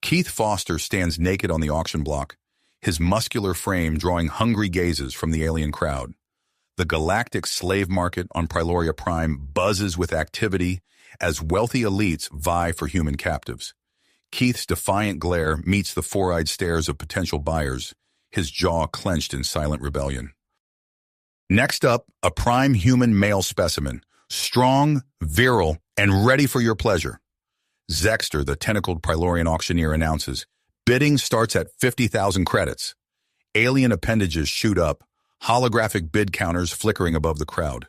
Keith Foster stands naked on the auction block, his muscular frame drawing hungry gazes from the alien crowd. The galactic slave market on Priloria Prime buzzes with activity as wealthy elites vie for human captives. Keith's defiant glare meets the four-eyed stares of potential buyers, his jaw clenched in silent rebellion. Next up, a prime human male specimen, strong, virile, and ready for your pleasure. Zexter, the tentacled Prilorian auctioneer, announces, bidding starts at 50,000 credits. Alien appendages shoot up, holographic bid counters flickering above the crowd.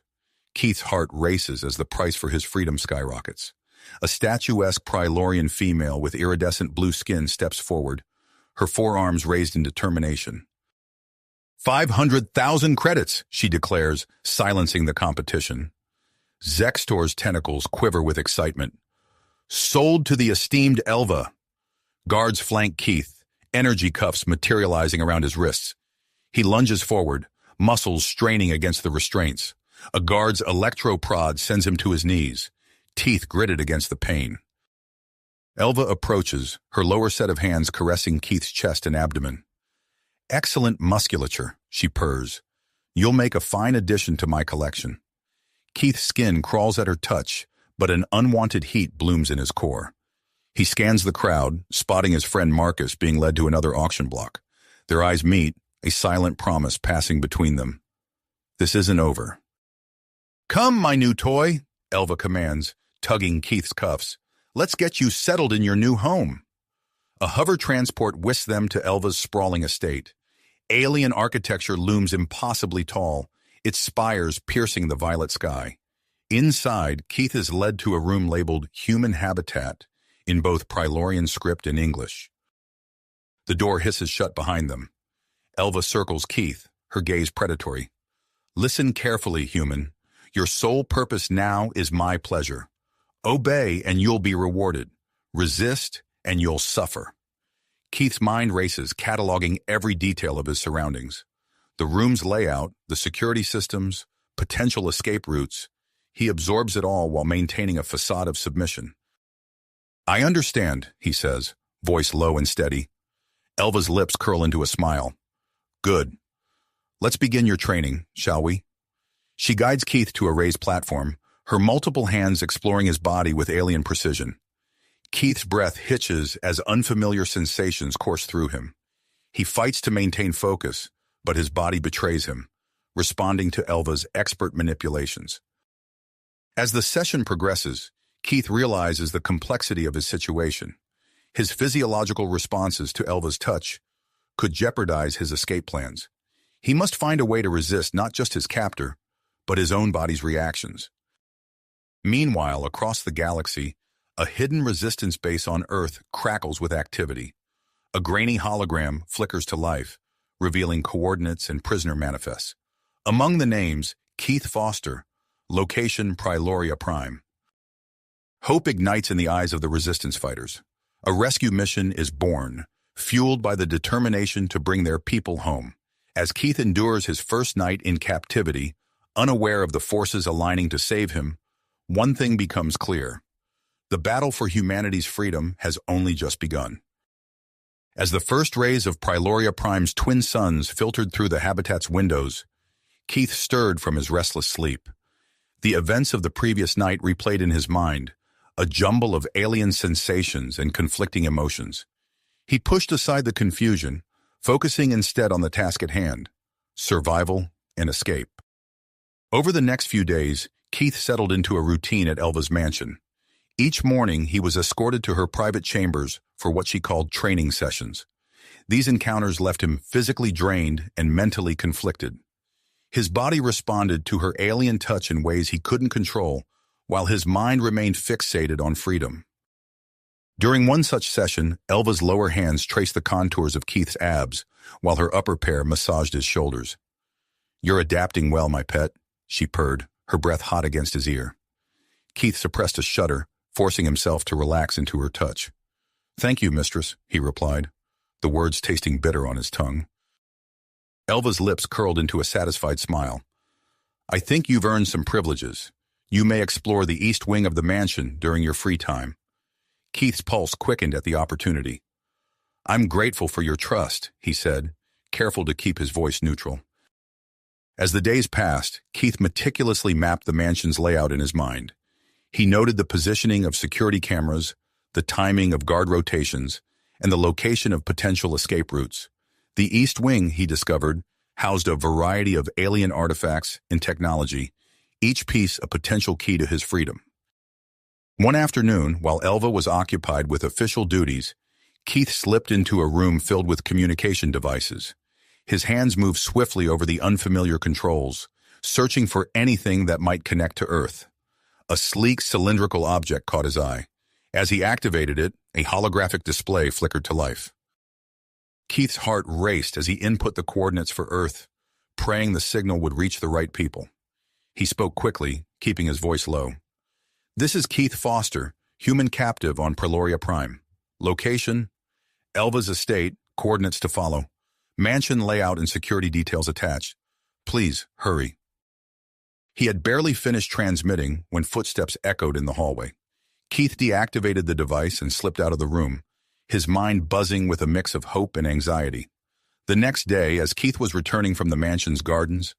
Keith's heart races as the price for his freedom skyrockets. A statuesque Prilorian female with iridescent blue skin steps forward, her forearms raised in determination. 500,000 credits, she declares, silencing the competition. Zextor's tentacles quiver with excitement. Sold to the esteemed Elva. Guards flank Keith, energy cuffs materializing around his wrists. He lunges forward, muscles straining against the restraints. A guard's electro-prod sends him to his knees, teeth gritted against the pain. Elva approaches, her lower set of hands caressing Keith's chest and abdomen. Excellent musculature, she purrs. You'll make a fine addition to my collection. Keith's skin crawls at her touch, but an unwanted heat blooms in his core. He scans the crowd, spotting his friend Marcus being led to another auction block. Their eyes meet, a silent promise passing between them. This isn't over. Come, my new toy, Elva commands, tugging Keith's cuffs. Let's get you settled in your new home. A hover transport whisks them to Elva's sprawling estate. Alien architecture looms impossibly tall, its spires piercing the violet sky. Inside, Keith is led to a room labeled Human Habitat in both Prilorian script and English. The door hisses shut behind them. Elva circles Keith, her gaze predatory. Listen carefully, human. Your sole purpose now is my pleasure. Obey and you'll be rewarded. Resist and you'll suffer. Keith's mind races, cataloging every detail of his surroundings. The room's layout, the security systems, potential escape routes. He absorbs it all while maintaining a facade of submission. I understand, he says, voice low and steady. Elva's lips curl into a smile. Good. Let's begin your training, shall we? She guides Keith to a raised platform, her multiple hands exploring his body with alien precision. Keith's breath hitches as unfamiliar sensations course through him. He fights to maintain focus, but his body betrays him, responding to Elva's expert manipulations. As the session progresses, Keith realizes the complexity of his situation. His physiological responses to Elva's touch could jeopardize his escape plans. He must find a way to resist not just his captor, but his own body's reactions. Meanwhile, across the galaxy, a hidden resistance base on Earth crackles with activity. A grainy hologram flickers to life, revealing coordinates and prisoner manifests. Among the names, Keith Foster, location Priloria Prime. Hope ignites in the eyes of the resistance fighters. A rescue mission is born, fueled by the determination to bring their people home. As Keith endures his first night in captivity, unaware of the forces aligning to save him, one thing becomes clear. The battle for humanity's freedom has only just begun. As the first rays of Priloria Prime's twin suns filtered through the habitat's windows, Keith stirred from his restless sleep. The events of the previous night replayed in his mind, a jumble of alien sensations and conflicting emotions. He pushed aside the confusion, focusing instead on the task at hand, survival and escape. Over the next few days, Keith settled into a routine at Elva's mansion. Each morning, he was escorted to her private chambers for what she called training sessions. These encounters left him physically drained and mentally conflicted. His body responded to her alien touch in ways he couldn't control, while his mind remained fixated on freedom. During one such session, Elva's lower hands traced the contours of Keith's abs, while her upper pair massaged his shoulders. "You're adapting well, my pet," she purred, her breath hot against his ear. Keith suppressed a shudder, forcing himself to relax into her touch. "Thank you, mistress," he replied, the words tasting bitter on his tongue. Elva's lips curled into a satisfied smile. "I think you've earned some privileges. You may explore the east wing of the mansion during your free time." Keith's pulse quickened at the opportunity. I'm grateful for your trust, he said, careful to keep his voice neutral. As the days passed, Keith meticulously mapped the mansion's layout in his mind. He noted the positioning of security cameras, the timing of guard rotations, and the location of potential escape routes. The East Wing, he discovered, housed a variety of alien artifacts and technology, each piece a potential key to his freedom. One afternoon, while Elva was occupied with official duties, Keith slipped into a room filled with communication devices. His hands moved swiftly over the unfamiliar controls, searching for anything that might connect to Earth. A sleek, cylindrical object caught his eye. As he activated it, a holographic display flickered to life. Keith's heart raced as he input the coordinates for Earth, praying the signal would reach the right people. He spoke quickly, keeping his voice low. "This is Keith Foster, human captive on Preloria Prime. Location: Elva's estate, coordinates to follow. Mansion layout and security details attached. Please, hurry." He had barely finished transmitting when footsteps echoed in the hallway. Keith deactivated the device and slipped out of the room, his mind buzzing with a mix of hope and anxiety. The next day, as Keith was returning from the mansion's gardens,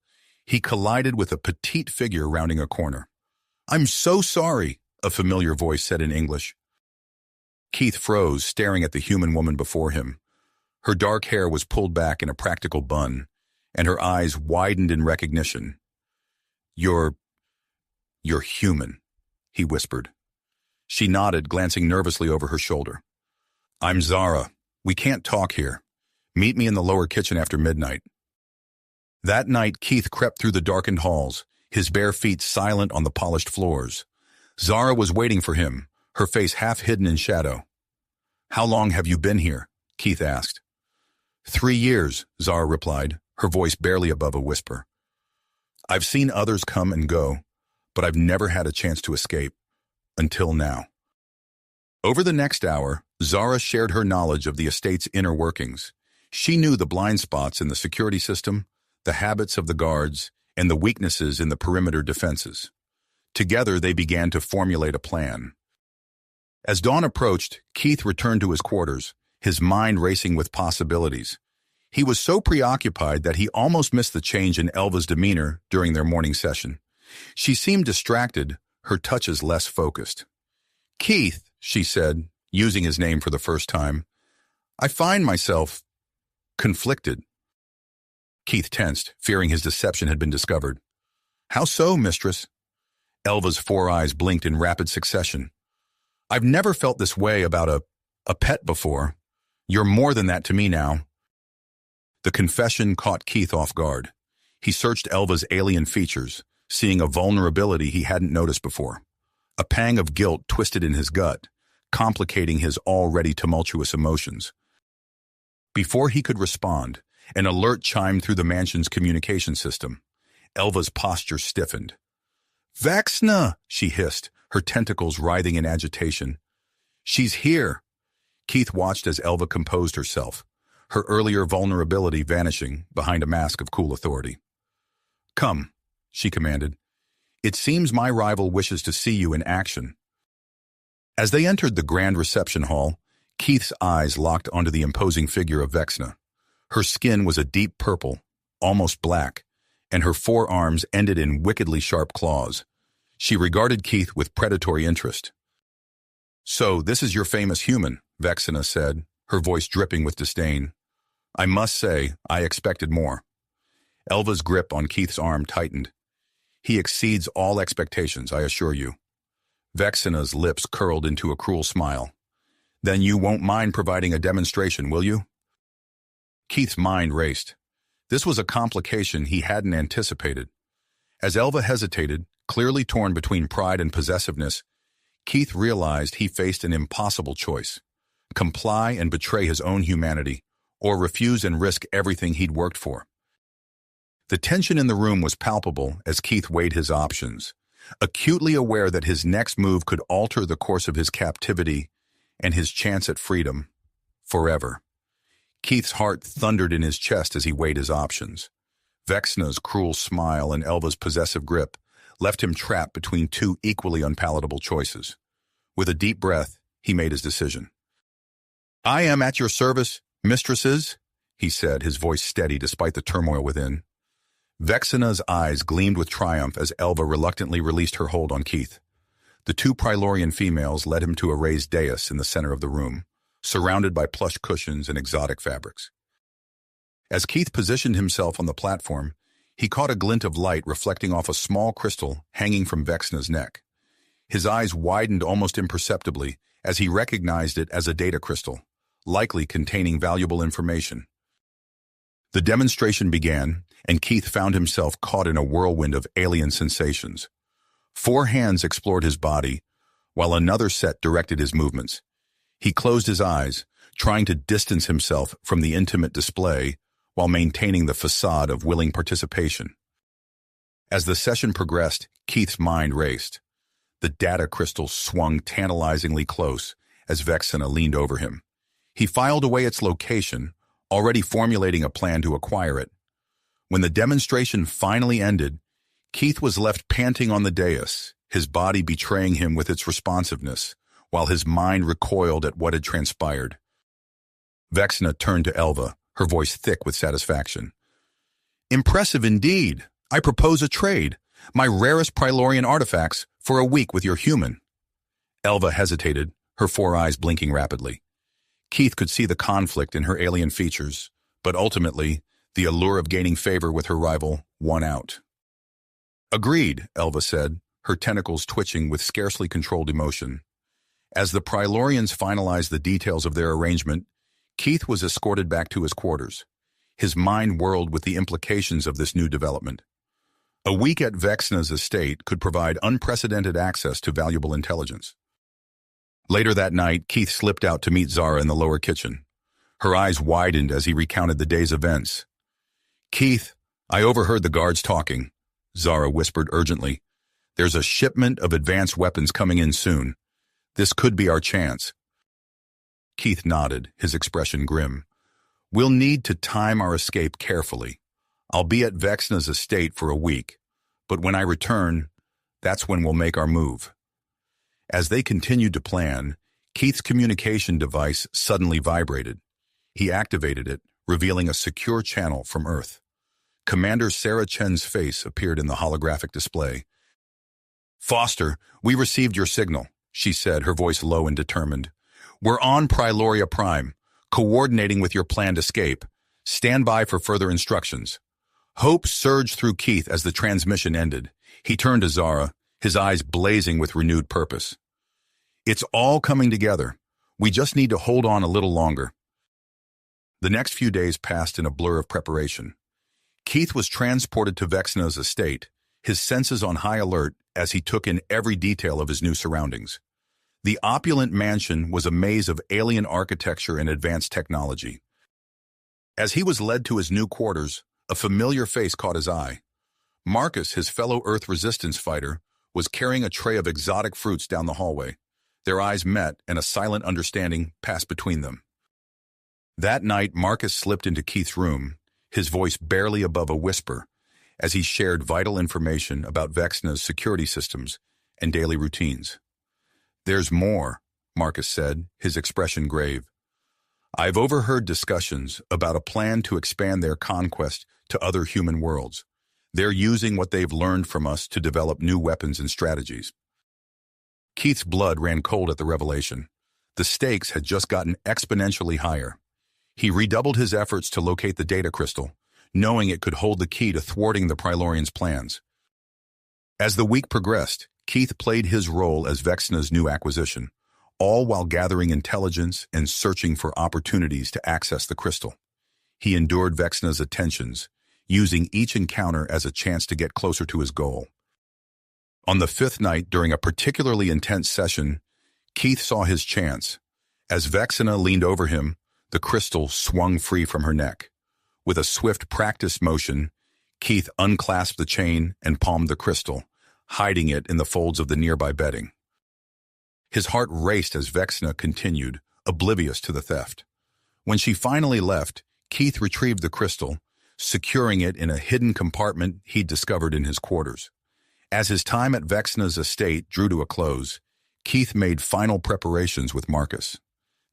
he collided with a petite figure rounding a corner. "I'm so sorry," a familiar voice said in English. Keith froze, staring at the human woman before him. Her dark hair was pulled back in a practical bun, and her eyes widened in recognition. You're human," he whispered. She nodded, glancing nervously over her shoulder. "I'm Zara. We can't talk here. Meet me in the lower kitchen after midnight." That night, Keith crept through the darkened halls, his bare feet silent on the polished floors. Zara was waiting for him, her face half hidden in shadow. "How long have you been here?" Keith asked. 3 years, Zara replied, her voice barely above a whisper. "I've seen others come and go, but I've never had a chance to escape. Until now." Over the next hour, Zara shared her knowledge of the estate's inner workings. She knew the blind spots in the security system, the habits of the guards, and the weaknesses in the perimeter defenses. Together, they began to formulate a plan. As dawn approached, Keith returned to his quarters, his mind racing with possibilities. He was so preoccupied that he almost missed the change in Elva's demeanor during their morning session. She seemed distracted, her touches less focused. "Keith," she said, using his name for the first time, "I find myself conflicted." Keith tensed, fearing his deception had been discovered. "How so, mistress?" Elva's 4 eyes blinked in rapid succession. "I've never felt this way about a pet before. You're more than that to me now." The confession caught Keith off guard. He searched Elva's alien features, seeing a vulnerability he hadn't noticed before. A pang of guilt twisted in his gut, complicating his already tumultuous emotions. Before he could respond, an alert chimed through the mansion's communication system. Elva's posture stiffened. "Vexa!" she hissed, her tentacles writhing in agitation. "She's here!" Keith watched as Elva composed herself, her earlier vulnerability vanishing behind a mask of cool authority. "Come," she commanded. "It seems my rival wishes to see you in action." As they entered the grand reception hall, Keith's eyes locked onto the imposing figure of Vexa. Her skin was a deep purple, almost black, and her forearms ended in wickedly sharp claws. She regarded Keith with predatory interest. "So, this is your famous human," Vexa said, her voice dripping with disdain. "I must say, I expected more." Elva's grip on Keith's arm tightened. "He exceeds all expectations, I assure you." Vexa's lips curled into a cruel smile. "Then you won't mind providing a demonstration, will you?" Keith's mind raced. This was a complication he hadn't anticipated. As Elva hesitated, clearly torn between pride and possessiveness, Keith realized he faced an impossible choice: comply and betray his own humanity, or refuse and risk everything he'd worked for. The tension in the room was palpable as Keith weighed his options, acutely aware that his next move could alter the course of his captivity and his chance at freedom forever. Keith's heart thundered in his chest as he weighed his options. Vexa's cruel smile and Elva's possessive grip left him trapped between two equally unpalatable choices. With a deep breath, he made his decision. "I am at your service, mistresses," he said, his voice steady despite the turmoil within. Vexana's eyes gleamed with triumph as Elva reluctantly released her hold on Keith. The two Prilorian females led him to a raised dais in the center of the room, surrounded by plush cushions and exotic fabrics. As Keith positioned himself on the platform, he caught a glint of light reflecting off a small crystal hanging from Vexana's neck. His eyes widened almost imperceptibly as he recognized it as a data crystal, likely containing valuable information. The demonstration began, and Keith found himself caught in a whirlwind of alien sensations. 4 hands explored his body, while another set directed his movements. He closed his eyes, trying to distance himself from the intimate display while maintaining the facade of willing participation. As the session progressed, Keith's mind raced. The data crystal swung tantalizingly close as Vexana leaned over him. He filed away its location, already formulating a plan to acquire it. When the demonstration finally ended, Keith was left panting on the dais, his body betraying him with its responsiveness, while his mind recoiled at what had transpired. Vexana turned to Elva, her voice thick with satisfaction. "Impressive indeed. I propose a trade. My rarest Prilorian artifacts for a week with your human." Elva hesitated, her 4 eyes blinking rapidly. Keith could see the conflict in her alien features, but ultimately, the allure of gaining favor with her rival won out. "Agreed," Elva said, her tentacles twitching with scarcely controlled emotion. As the Prilorians finalized the details of their arrangement, Keith was escorted back to his quarters. His mind whirled with the implications of this new development. A week at Vexana's estate could provide unprecedented access to valuable intelligence. Later that night, Keith slipped out to meet Zara in the lower kitchen. Her eyes widened as he recounted the day's events. "Keith, I overheard the guards talking," Zara whispered urgently. "There's a shipment of advanced weapons coming in soon. This could be our chance." Keith nodded, his expression grim. "We'll need to time our escape carefully. I'll be at Vexana's estate for a week, but when I return, that's when we'll make our move." As they continued to plan, Keith's communication device suddenly vibrated. He activated it, revealing a secure channel from Earth. Commander Sarah Chen's face appeared in the holographic display. "Foster, we received your signal," she said, her voice low and determined. "We're on Priloria Prime, coordinating with your planned escape. Stand by for further instructions." Hope surged through Keith as the transmission ended. He turned to Zara, his eyes blazing with renewed purpose. "It's all coming together. We just need to hold on a little longer." The next few days passed in a blur of preparation. Keith was transported to Vexana's estate, his senses on high alert as he took in every detail of his new surroundings. The opulent mansion was a maze of alien architecture and advanced technology. As he was led to his new quarters, a familiar face caught his eye. Marcus, his fellow Earth resistance fighter, was carrying a tray of exotic fruits down the hallway. Their eyes met, and a silent understanding passed between them. That night, Marcus slipped into Keith's room, his voice barely above a whisper, as he shared vital information about Vexana's security systems and daily routines. "There's more," Marcus said, his expression grave. "I've overheard discussions about a plan to expand their conquest to other human worlds. They're using what they've learned from us to develop new weapons and strategies." Keith's blood ran cold at the revelation. The stakes had just gotten exponentially higher. He redoubled his efforts to locate the data crystal, knowing it could hold the key to thwarting the Prilorians' plans. As the week progressed, Keith played his role as Vexana's new acquisition, all while gathering intelligence and searching for opportunities to access the crystal. He endured Vexana's attentions, using each encounter as a chance to get closer to his goal. On the 5th night, during a particularly intense session, Keith saw his chance. As Vexana leaned over him, the crystal swung free from her neck. With a swift practice motion, Keith unclasped the chain and palmed the crystal, hiding it in the folds of the nearby bedding. His heart raced as Vexana continued, oblivious to the theft. When she finally left, Keith retrieved the crystal, securing it in a hidden compartment he'd discovered in his quarters. As his time at Vexana's estate drew to a close, Keith made final preparations with Marcus.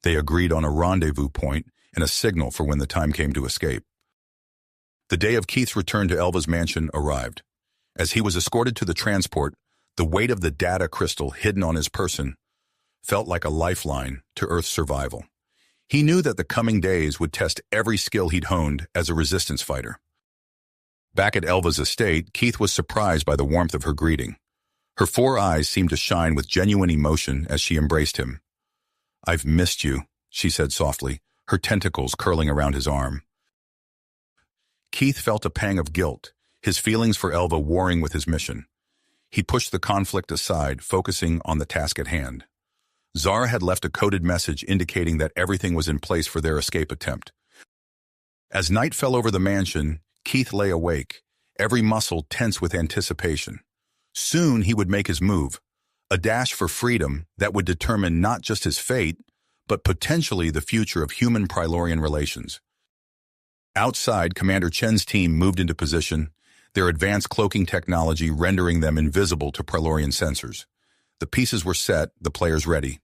They agreed on a rendezvous point and a signal for when the time came to escape. The day of Keith's return to Elva's mansion arrived. As he was escorted to the transport, the weight of the data crystal hidden on his person felt like a lifeline to Earth's survival. He knew that the coming days would test every skill he'd honed as a resistance fighter. Back at Elva's estate, Keith was surprised by the warmth of her greeting. Her 4 eyes seemed to shine with genuine emotion as she embraced him. "I've missed you," she said softly, her tentacles curling around his arm. Keith felt a pang of guilt, his feelings for Elva warring with his mission. He pushed the conflict aside, focusing on the task at hand. Zara had left a coded message indicating that everything was in place for their escape attempt. As night fell over the mansion, Keith lay awake, every muscle tense with anticipation. Soon he would make his move, a dash for freedom that would determine not just his fate, but potentially the future of human-Prilorian relations. Outside, Commander Chen's team moved into position, their advanced cloaking technology rendering them invisible to Prilorian sensors. The pieces were set, the players ready.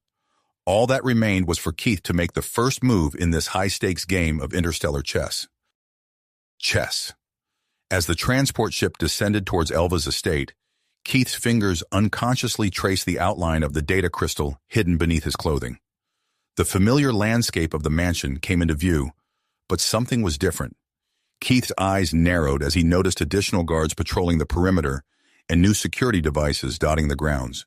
All that remained was for Keith to make the first move in this high-stakes game of interstellar chess. Chess. As the transport ship descended towards Elva's estate, Keith's fingers unconsciously traced the outline of the data crystal hidden beneath his clothing. The familiar landscape of the mansion came into view, but something was different. Keith's eyes narrowed as he noticed additional guards patrolling the perimeter and new security devices dotting the grounds.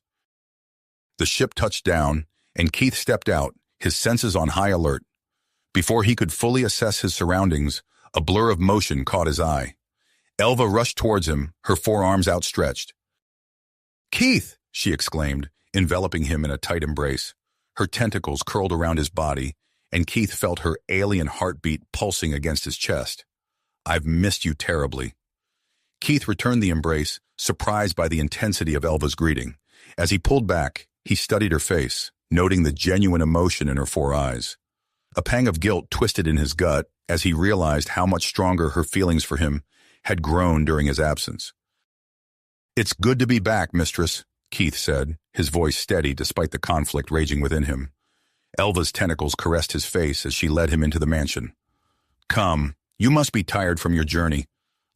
The ship touched down, and Keith stepped out, his senses on high alert. Before he could fully assess his surroundings, a blur of motion caught his eye. Elva rushed towards him, her 4 arms outstretched. "Keith!" she exclaimed, enveloping him in a tight embrace. Her tentacles curled around his body, and Keith felt her alien heartbeat pulsing against his chest. "I've missed you terribly." Keith returned the embrace, surprised by the intensity of Elva's greeting. As he pulled back, he studied her face, noting the genuine emotion in her 4 eyes. A pang of guilt twisted in his gut as he realized how much stronger her feelings for him had grown during his absence. "It's good to be back, mistress," Keith said, his voice steady despite the conflict raging within him. Elva's tentacles caressed his face as she led him into the mansion. "Come, you must be tired from your journey.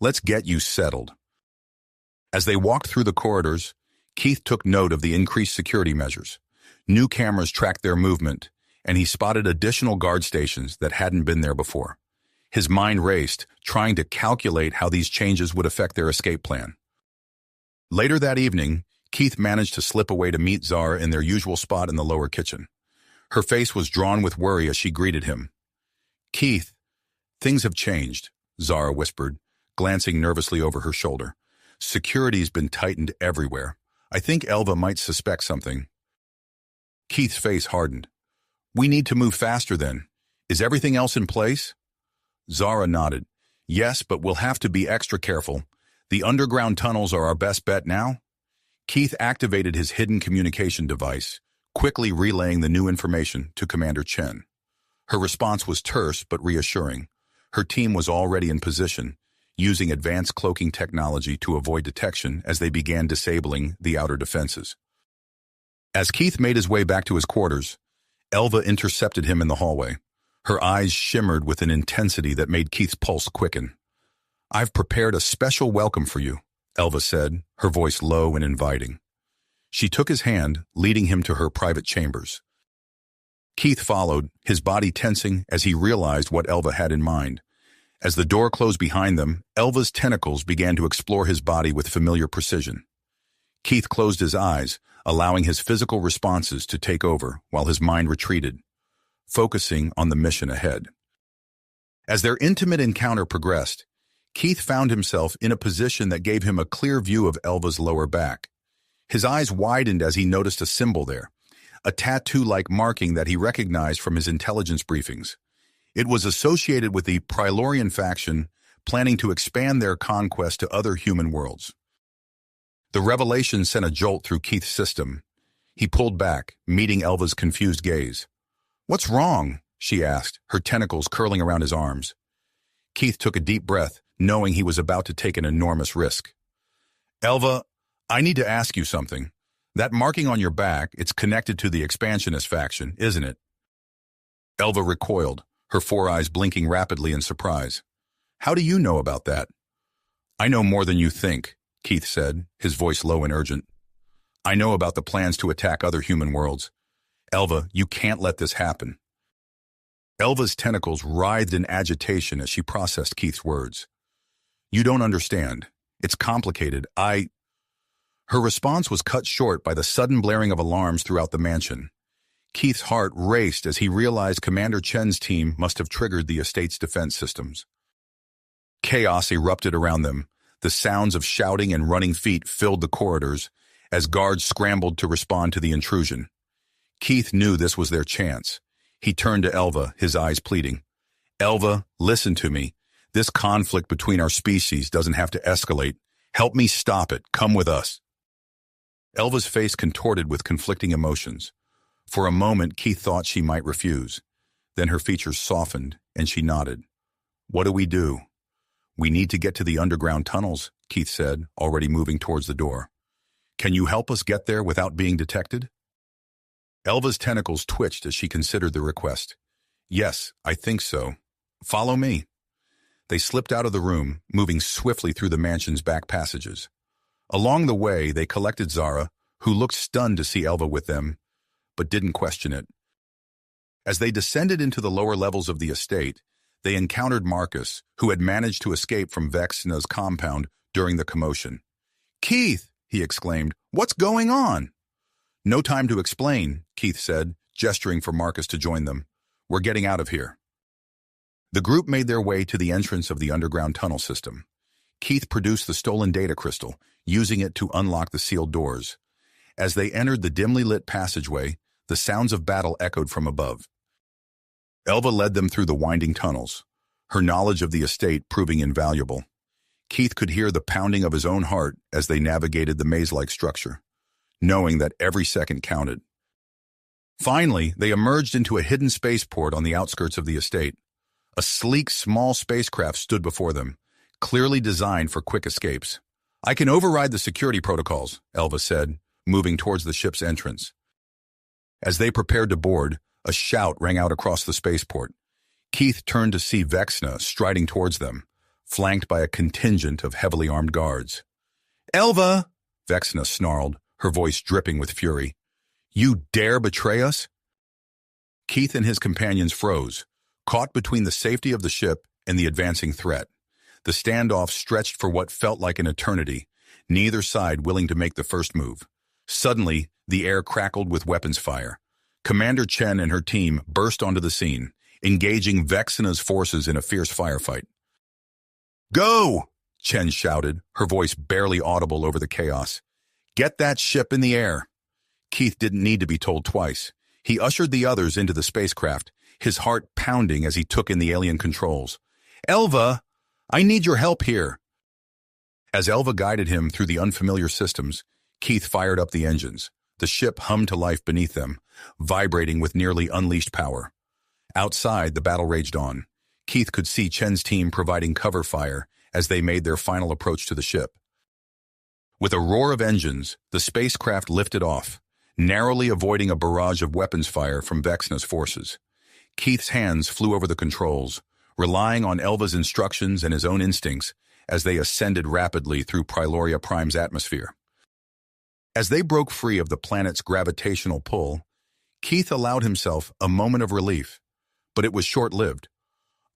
Let's get you settled." As they walked through the corridors, Keith took note of the increased security measures. New cameras tracked their movement, and he spotted additional guard stations that hadn't been there before. His mind raced, trying to calculate how these changes would affect their escape plan. Later that evening, Keith managed to slip away to meet Zara in their usual spot in the lower kitchen. Her face was drawn with worry as she greeted him. "Keith, things have changed," Zara whispered, glancing nervously over her shoulder. "Security's been tightened everywhere. I think Elva might suspect something." Keith's face hardened. "We need to move faster then. Is everything else in place?" Zara nodded. "Yes, but we'll have to be extra careful. The underground tunnels are our best bet now." Keith activated his hidden communication device, quickly relaying the new information to Commander Chen. Her response was terse but reassuring. Her team was already in position, using advanced cloaking technology to avoid detection as they began disabling the outer defenses. As Keith made his way back to his quarters, Elva intercepted him in the hallway. Her eyes shimmered with an intensity that made Keith's pulse quicken. "I've prepared a special welcome for you," Elva said, her voice low and inviting. She took his hand, leading him to her private chambers. Keith followed, his body tensing as he realized what Elva had in mind. As the door closed behind them, Elva's tentacles began to explore his body with familiar precision. Keith closed his eyes, allowing his physical responses to take over while his mind retreated, focusing on the mission ahead. As their intimate encounter progressed, Keith found himself in a position that gave him a clear view of Elva's lower back. His eyes widened as he noticed a symbol there, a tattoo-like marking that he recognized from his intelligence briefings. It was associated with the Prilorian faction planning to expand their conquest to other human worlds. The revelation sent a jolt through Keith's system. He pulled back, meeting Elva's confused gaze. "What's wrong?" she asked, her tentacles curling around his arms. Keith took a deep breath, knowing he was about to take an enormous risk. "Elva, I need to ask you something. That marking on your back, it's connected to the expansionist faction, isn't it?" Elva recoiled, her four eyes blinking rapidly in surprise. How do you know about that? I know more than you think, Keith said, his voice low and urgent. I know about the plans to attack other human worlds. Elva, you can't let this happen. Elva's tentacles writhed in agitation as she processed Keith's words. You don't understand. It's complicated. Her response was cut short by the sudden blaring of alarms throughout the mansion. Keith's heart raced as he realized Commander Chen's team must have triggered the estate's defense systems. Chaos erupted around them. The sounds of shouting and running feet filled the corridors as guards scrambled to respond to the intrusion. Keith knew this was their chance. He turned to Elva, his eyes pleading. Elva, listen to me. This conflict between our species doesn't have to escalate. Help me stop it. Come with us. Elva's face contorted with conflicting emotions. For a moment, Keith thought she might refuse. Then her features softened, and she nodded. What do we do? We need to get to the underground tunnels, Keith said, already moving towards the door. Can you help us get there without being detected? Elva's tentacles twitched as she considered the request. Yes, I think so. Follow me. They slipped out of the room, moving swiftly through the mansion's back passages. Along the way, they collected Zara, who looked stunned to see Elva with them, but didn't question it. As they descended into the lower levels of the estate, they encountered Marcus, who had managed to escape from Vexa's compound during the commotion. Keith, he exclaimed, what's going on? No time to explain, Keith said, gesturing for Marcus to join them. We're getting out of here. The group made their way to the entrance of the underground tunnel system. Keith produced the stolen data crystal, using it to unlock the sealed doors. As they entered the dimly lit passageway, the sounds of battle echoed from above. Elva led them through the winding tunnels, her knowledge of the estate proving invaluable. Keith could hear the pounding of his own heart as they navigated the maze-like structure, knowing that every second counted. Finally, they emerged into a hidden spaceport on the outskirts of the estate. A sleek, small spacecraft stood before them, clearly designed for quick escapes. I can override the security protocols, Elva said, moving towards the ship's entrance. As they prepared to board, a shout rang out across the spaceport. Keith turned to see Vexa striding towards them, flanked by a contingent of heavily armed guards. Elva! Vexa snarled, her voice dripping with fury. You dare betray us? Keith and his companions froze, caught between the safety of the ship and the advancing threat. The standoff stretched for what felt like an eternity, neither side willing to make the first move. Suddenly, the air crackled with weapons fire. Commander Chen and her team burst onto the scene, engaging Vexa's forces in a fierce firefight. Go! Chen shouted, her voice barely audible over the chaos. Get that ship in the air. Keith didn't need to be told twice. He ushered the others into the spacecraft, his heart pounding as he took in the alien controls. Elva, I need your help here. As Elva guided him through the unfamiliar systems, Keith fired up the engines. The ship hummed to life beneath them, vibrating with nearly unleashed power. Outside, the battle raged on. Keith could see Chen's team providing cover fire as they made their final approach to the ship. With a roar of engines, the spacecraft lifted off, narrowly avoiding a barrage of weapons fire from Vexa's forces. Keith's hands flew over the controls, relying on Elva's instructions and his own instincts as they ascended rapidly through Priloria Prime's atmosphere. As they broke free of the planet's gravitational pull, Keith allowed himself a moment of relief, but it was short-lived.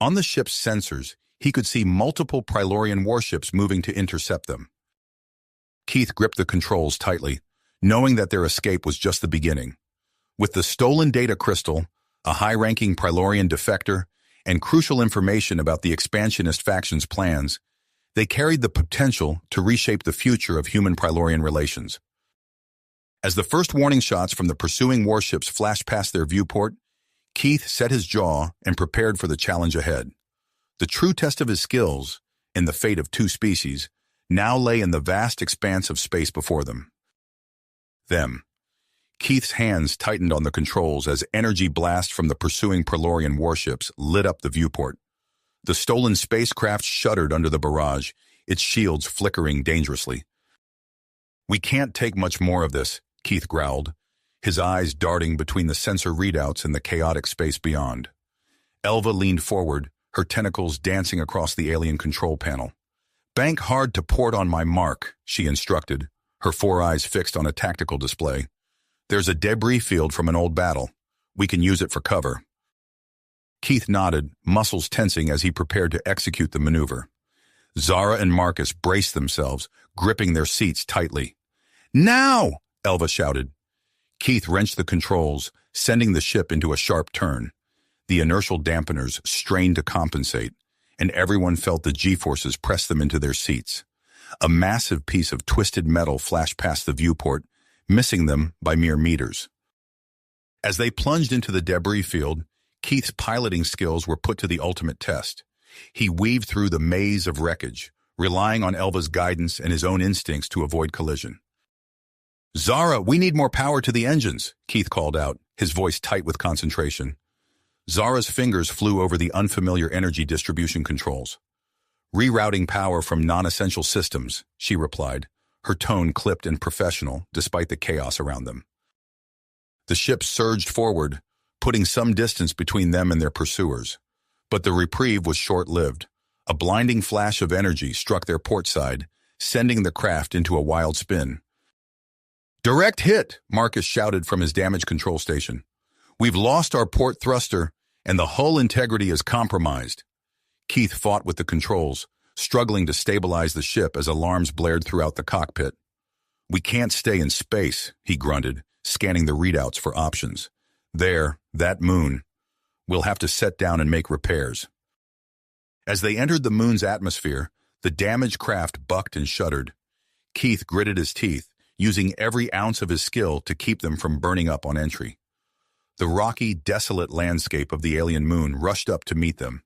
On the ship's sensors, he could see multiple Prilorian warships moving to intercept them. Keith gripped the controls tightly, knowing that their escape was just the beginning. With the stolen data crystal, a high-ranking Prilorian defector, and crucial information about the expansionist faction's plans, they carried the potential to reshape the future of human-Prilorian relations. As the first warning shots from the pursuing warships flashed past their viewport, Keith set his jaw and prepared for the challenge ahead. The true test of his skills, in the fate of two species, now lay in the vast expanse of space before them. Keith's hands tightened on the controls as energy blasts from the pursuing Prilorian warships lit up the viewport. The stolen spacecraft shuddered under the barrage, its shields flickering dangerously. We can't take much more of this, Keith growled, his eyes darting between the sensor readouts and the chaotic space beyond. Elva leaned forward, her tentacles dancing across the alien control panel. "Bank hard to port on my mark," she instructed, her four eyes fixed on a tactical display. "There's a debris field from an old battle. We can use it for cover." Keith nodded, muscles tensing as he prepared to execute the maneuver. Zara and Marcus braced themselves, gripping their seats tightly. "Now!" Elva shouted. Keith wrenched the controls, sending the ship into a sharp turn. The inertial dampeners strained to compensate, and everyone felt the G-forces press them into their seats. A massive piece of twisted metal flashed past the viewport, missing them by mere meters. As they plunged into the debris field, Keith's piloting skills were put to the ultimate test. He weaved through the maze of wreckage, relying on Elva's guidance and his own instincts to avoid collision. "Zara, we need more power to the engines," Keith called out, his voice tight with concentration. Zara's fingers flew over the unfamiliar energy distribution controls. "Rerouting power from non-essential systems," she replied, her tone clipped and professional despite the chaos around them. The ship surged forward, putting some distance between them and their pursuers. But the reprieve was short-lived. A blinding flash of energy struck their port side, sending the craft into a wild spin. "Direct hit," Marcus shouted from his damage control station. "We've lost our port thruster, and the hull integrity is compromised." Keith fought with the controls, struggling to stabilize the ship as alarms blared throughout the cockpit. "We can't stay in space," he grunted, scanning the readouts for options. "There, that moon. We'll have to set down and make repairs." As they entered the moon's atmosphere, the damaged craft bucked and shuddered. Keith gritted his teeth, using every ounce of his skill to keep them from burning up on entry. The rocky, desolate landscape of the alien moon rushed up to meet them.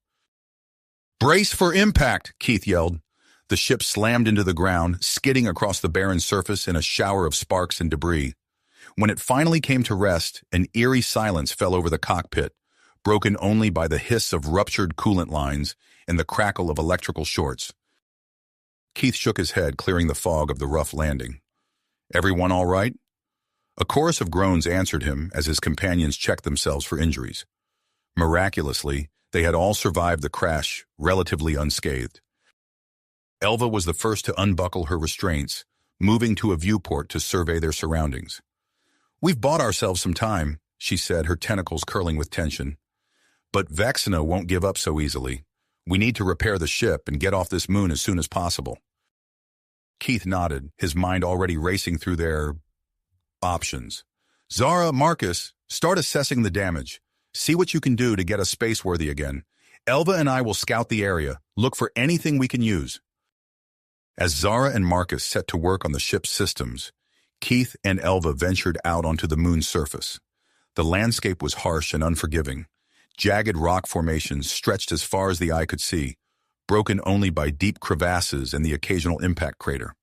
"Brace for impact," Keith yelled. The ship slammed into the ground, skidding across the barren surface in a shower of sparks and debris. When it finally came to rest, an eerie silence fell over the cockpit, broken only by the hiss of ruptured coolant lines and the crackle of electrical shorts. Keith shook his head, clearing the fog of the rough landing. "Everyone all right?" A chorus of groans answered him as his companions checked themselves for injuries. Miraculously, they had all survived the crash, relatively unscathed. Elva was the first to unbuckle her restraints, moving to a viewport to survey their surroundings. "We've bought ourselves some time," she said, her tentacles curling with tension. "But Vexa won't give up so easily. We need to repair the ship and get off this moon as soon as possible." Keith nodded, his mind already racing through their options. "Zara, Marcus, start assessing the damage. See what you can do to get us space-worthy again. Elva and I will scout the area, look for anything we can use." As Zara and Marcus set to work on the ship's systems, Keith and Elva ventured out onto the moon's surface. The landscape was harsh and unforgiving. Jagged rock formations stretched as far as the eye could see, broken only by deep crevasses and the occasional impact crater.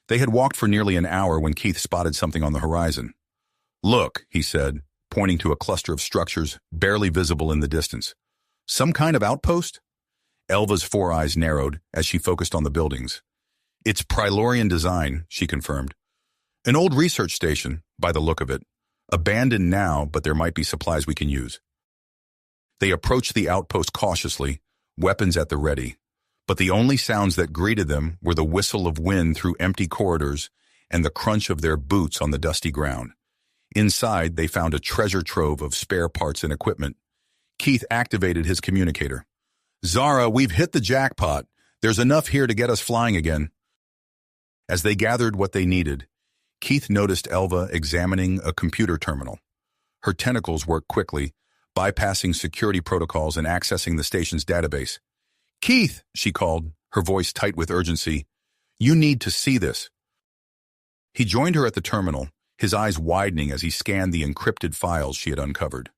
They had walked for nearly an hour when Keith spotted something on the horizon. "Look," he said, pointing to a cluster of structures barely visible in the distance. "Some kind of outpost?" Elva's four eyes narrowed as she focused on the buildings. "It's Prilorian design," she confirmed. "An old research station, by the look of it. Abandoned now, but there might be supplies we can use." They approached the outpost cautiously, weapons at the ready. But the only sounds that greeted them were the whistle of wind through empty corridors and the crunch of their boots on the dusty ground. Inside, they found a treasure trove of spare parts and equipment. Keith activated his communicator. "Zara, we've hit the jackpot. There's enough here to get us flying again." As they gathered what they needed, Keith noticed Elva examining a computer terminal. Her tentacles worked quickly, bypassing security protocols and accessing the station's database. "Keith," she called, her voice tight with urgency, "you need to see this." He joined her at the terminal, his eyes widening as he scanned the encrypted files she had uncovered.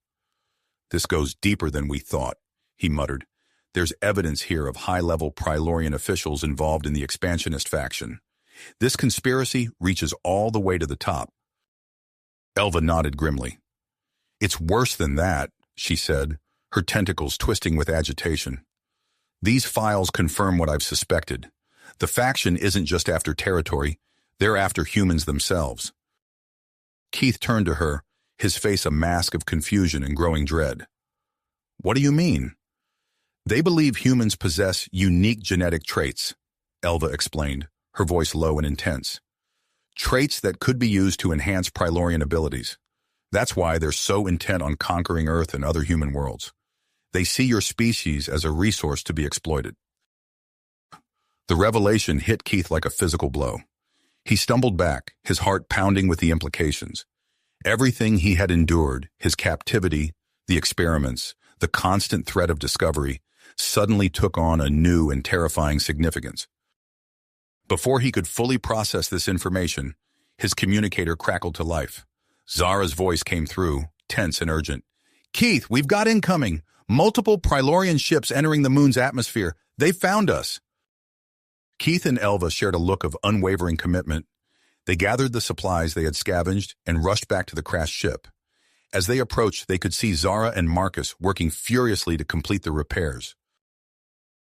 "This goes deeper than we thought," he muttered. "There's evidence here of high-level Prilorian officials involved in the expansionist faction. This conspiracy reaches all the way to the top." Elva nodded grimly. "It's worse than that," she said, her tentacles twisting with agitation. "These files confirm what I've suspected. The faction isn't just after territory, they're after humans themselves." Keith turned to her, his face a mask of confusion and growing dread. What do you mean? They believe humans possess unique genetic traits, Elva explained, her voice low and intense. Traits that could be used to enhance Prylorian abilities. That's why they're so intent on conquering Earth and other human worlds. They see your species as a resource to be exploited. The revelation hit Keith like a physical blow. He stumbled back, his heart pounding with the implications. Everything he had endured, his captivity, the experiments, the constant threat of discovery, suddenly took on a new and terrifying significance. Before he could fully process this information, his communicator crackled to life. Zara's voice came through, tense and urgent. Keith, we've got incoming. Multiple Prylorian ships entering the moon's atmosphere. They found us. Keith and Elva shared a look of unwavering commitment. They gathered the supplies they had scavenged and rushed back to the crashed ship. As they approached, they could see Zara and Marcus working furiously to complete the repairs.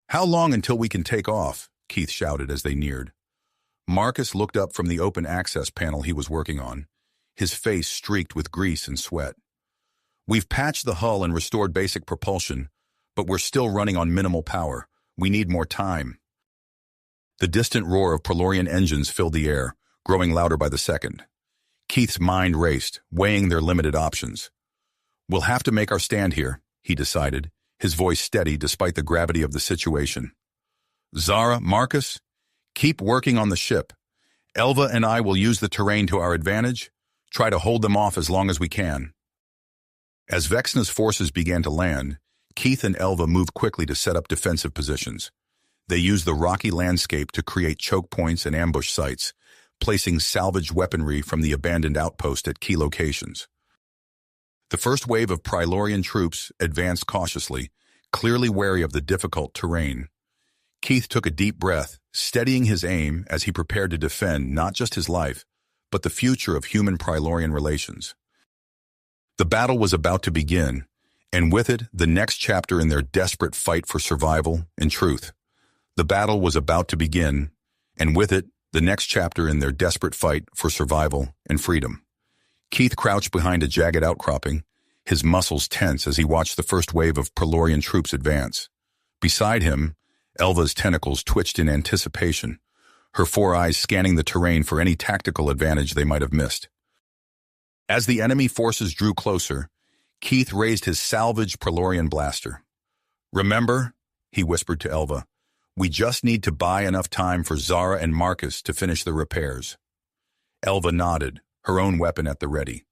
How long until we can take off? Keith shouted as they neared. Marcus looked up from the open access panel he was working on, his face streaked with grease and sweat. We've patched the hull and restored basic propulsion, but we're still running on minimal power. We need more time. The distant roar of Prylorian engines filled the air, growing louder by the second. Keith's mind raced, weighing their limited options. We'll have to make our stand here, he decided, his voice steady despite the gravity of the situation. Zara, Marcus, keep working on the ship. Elva and I will use the terrain to our advantage, try to hold them off as long as we can. As Vexna's forces began to land, Keith and Elva moved quickly to set up defensive positions. They used the rocky landscape to create choke points and ambush sites, placing salvaged weaponry from the abandoned outpost at key locations. The first wave of Prylorian troops advanced cautiously, clearly wary of the difficult terrain. Keith took a deep breath, steadying his aim as he prepared to defend not just his life, but the future of human-Prylorian relations. The battle was about to begin, and with it, the next chapter in their desperate fight for survival and truth. The battle was about to begin, and with it, the next chapter in their desperate fight for survival and freedom. Keith crouched behind a jagged outcropping, his muscles tense as he watched the first wave of Prylorian troops advance. Beside him, Elva's tentacles twitched in anticipation, her four eyes scanning the terrain for any tactical advantage they might have missed. As the enemy forces drew closer, Keith raised his salvaged Prylorian blaster. Remember, he whispered to Elva, we just need to buy enough time for Zara and Marcus to finish the repairs. Elva nodded, her own weapon at the ready.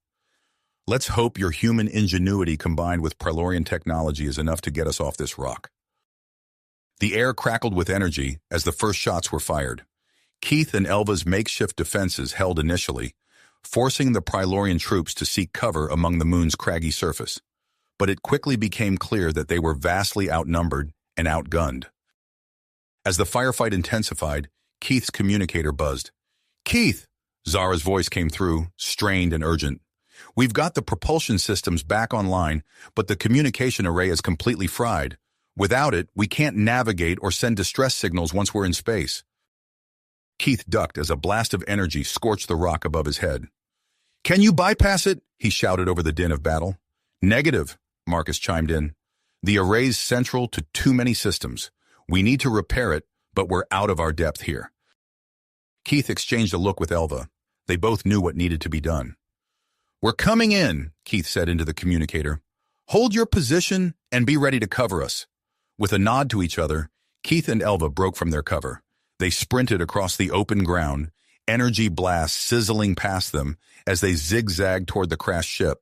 Let's hope your human ingenuity combined with Prylorian technology is enough to get us off this rock. The air crackled with energy as the first shots were fired. Keith and Elva's makeshift defenses held initially, forcing the Prylorian troops to seek cover among the moon's craggy surface. But it quickly became clear that they were vastly outnumbered and outgunned. As the firefight intensified, Keith's communicator buzzed. Keith! Zara's voice came through, strained and urgent. We've got the propulsion systems back online, but the communication array is completely fried. Without it, we can't navigate or send distress signals once we're in space. Keith ducked as a blast of energy scorched the rock above his head. Can you bypass it? He shouted over the din of battle. Negative, Marcus chimed in. The array's central to too many systems. We need to repair it, but we're out of our depth here. Keith exchanged a look with Elva. They both knew what needed to be done. We're coming in, Keith said into the communicator. Hold your position and be ready to cover us. With a nod to each other, Keith and Elva broke from their cover. They sprinted across the open ground, energy blasts sizzling past them as they zigzagged toward the crashed ship.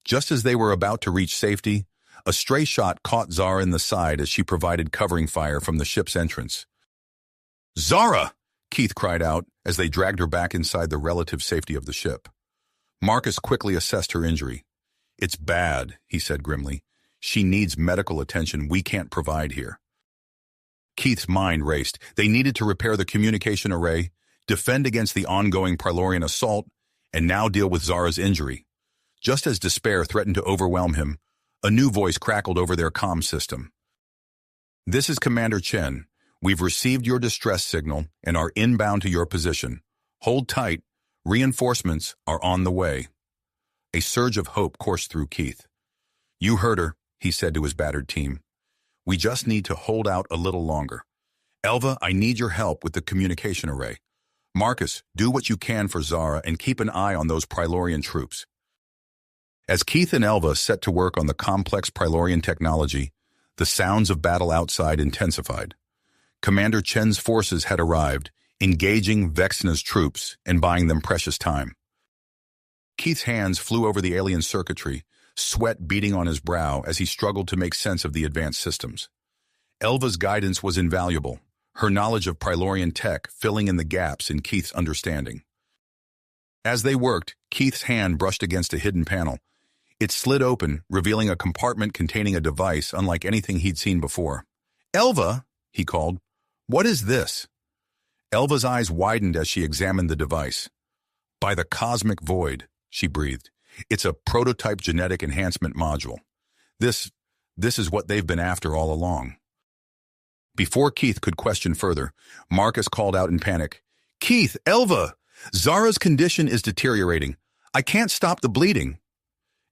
Just as they were about to reach safety, a stray shot caught Zara in the side as she provided covering fire from the ship's entrance. Zara! Keith cried out as they dragged her back inside the relative safety of the ship. Marcus quickly assessed her injury. It's bad, he said grimly. She needs medical attention we can't provide here. Keith's mind raced. They needed to repair the communication array, defend against the ongoing Prylorian assault, and now deal with Zara's injury. Just as despair threatened to overwhelm him, a new voice crackled over their comm system. This is Commander Chen. We've received your distress signal and are inbound to your position. Hold tight. Reinforcements are on the way. A surge of hope coursed through Keith. "You heard her," he said to his battered team. "We just need to hold out a little longer. Elva, I need your help with the communication array. Marcus, do what you can for Zara and keep an eye on those Prylorian troops." As Keith and Elva set to work on the complex Prylorian technology, the sounds of battle outside intensified. Commander Chen's forces had arrived, engaging Vexna's troops and buying them precious time. Keith's hands flew over the alien circuitry, sweat beading on his brow as he struggled to make sense of the advanced systems. Elva's guidance was invaluable, her knowledge of Prylorian tech filling in the gaps in Keith's understanding. As they worked, Keith's hand brushed against a hidden panel. It slid open, revealing a compartment containing a device unlike anything he'd seen before. "Elva," he called, "what is this?" Elva's eyes widened as she examined the device. "By the cosmic void," she breathed. "It's a prototype genetic enhancement module. This is what they've been after all along." Before Keith could question further, Marcus called out in panic, "Keith, Elva! Zara's condition is deteriorating. I can't stop the bleeding."